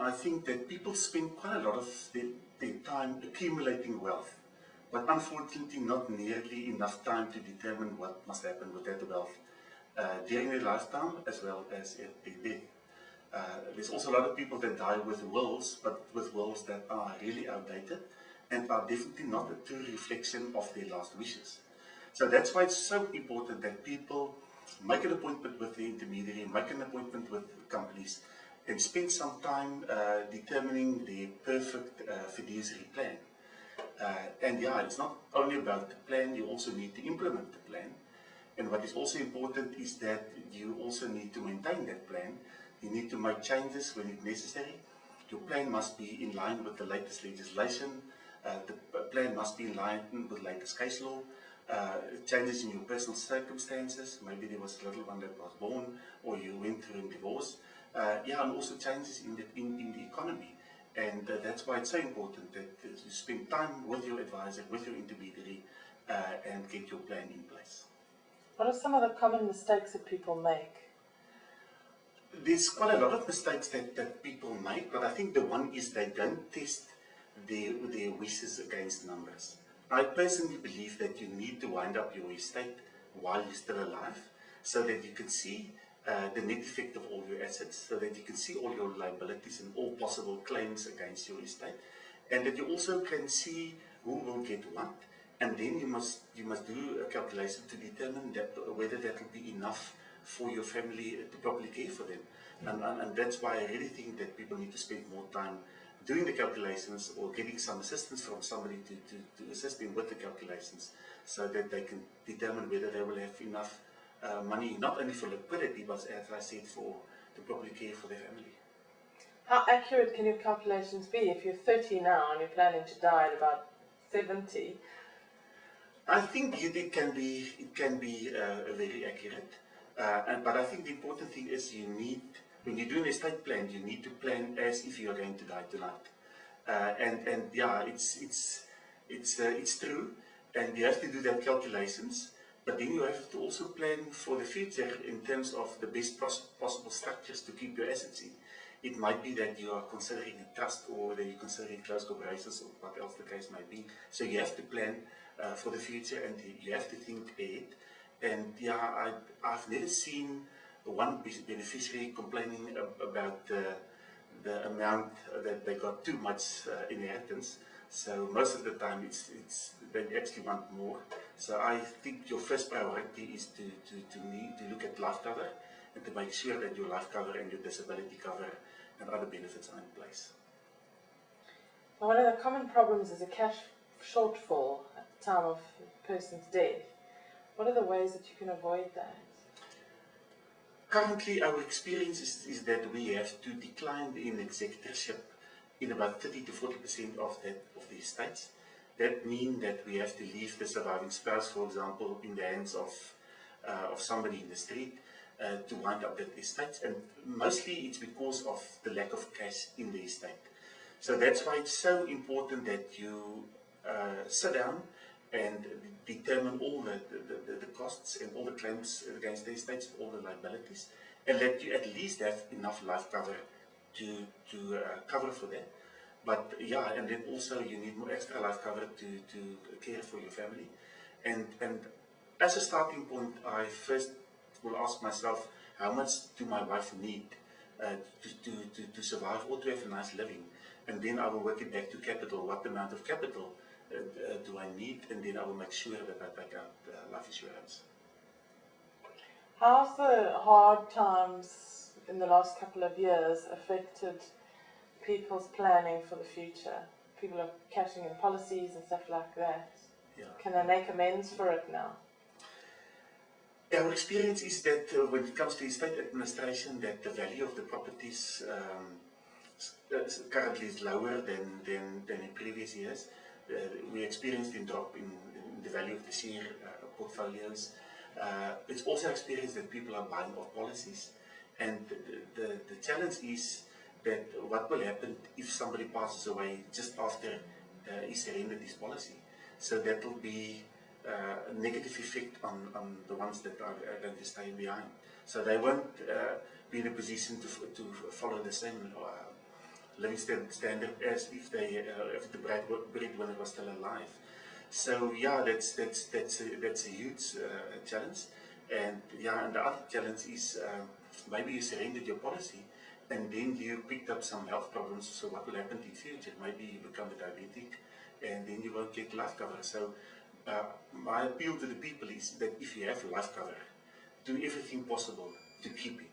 I think that people spend quite a lot of their time accumulating wealth, but unfortunately not nearly enough time to determine what must happen with that wealth during their lifetime as well as at their death. There's also a lot of people that die with wills, but with wills that are really outdated and are definitely not a true reflection of their last wishes. So that's why it's so important that people make an appointment with the intermediary, make an appointment with companies, and spend some time determining the perfect fiduciary plan. And yeah, it's not only about the plan, you also need to implement the plan. And what is also important is that you also need to maintain that plan. You need to make changes when it's necessary. Your plan must be in line with the latest legislation. The plan must be in line with latest case law. Changes in your personal circumstances. Maybe there was a little one that was born, or you went through a divorce. Yeah, and also changes in the economy. And that's why it's so important that you spend time with your advisor, with your intermediary, and get your plan in place. What are some of the common mistakes that people make? There's quite a lot of mistakes that people make, but I think the one is they don't test their wishes against numbers. I personally believe that you need to wind up your estate while you're still alive, so that you can see the net effect of all your assets, so that you can see all your liabilities and all possible claims against your estate, and that you also can see who will get what, and then you must do a calculation to determine that whether that will be enough for your family to properly care for them. And that's why I really think that people need to spend more time doing the calculations or getting some assistance from somebody to assist them with the calculations, so that they can determine whether they will have enough money, not only for liquidity, but as I said, to properly care for their family. How accurate can your calculations be? If you're 30 now and you're planning to die at about 70, I think it can be very accurate, but I think the important thing is when you do an estate plan, you need to plan as if you are going to die tonight. And yeah, it's true, and you have to do that calculations. But then you have to also plan for the future in terms of the best possible structures to keep your assets in. It might be that you are considering a trust, or that you're considering close corporations, or what else the case might be. So you have to plan for the future, and you have to think ahead. And yeah, I've never seen one beneficiary complaining about the amount that they got too much inheritance. So most of the time they actually want more. So I think your first priority is to look at life cover, and to make sure that your life cover and your disability cover and other benefits are in place. Now, one of the common problems is a cash shortfall at the time of a person's death. What are the ways that you can avoid that? Currently, our experience is that we have to decline in executorship in about 30 to 40% of the estates. That means that we have to leave the surviving spouse, for example, in the hands of somebody in the street to wind up that estate. And mostly it's because of the lack of cash in the estate. So that's why it's so important that you sit down and determine all the costs and all the claims against the estates, all the liabilities, and that you at least have enough life cover to cover for that. But yeah, and then also you need more extra life cover to care for your family. And as a starting point, I first will ask myself, how much do my wife need to survive or to have a nice living? And then I will work it back to capital. What amount of capital do I need? And then I will make sure that I take out life insurance. How's the hard times in the last couple of years affected people's planning for the future? People are cashing in policies and stuff like that. Yeah. Can they make amends for it now? Our experience is that when it comes to estate administration, that the value of the properties currently is lower than in previous years. We experienced a drop in the value of the share portfolios. It's also experienced that people are buying off policies, and the challenge is that what will happen if somebody passes away just after he surrendered his policy. So that will be a negative effect on the ones that are going to stay behind. So they won't be in a position to follow the same living standard as if if the breadwinner was still alive. So yeah, that's a huge challenge. And yeah, and the other challenge is maybe you surrendered your policy and then you picked up some health problems. So what will happen in the future? Maybe you become a diabetic and then you won't get life cover. So my appeal to the people is that if you have life cover, do everything possible to keep it.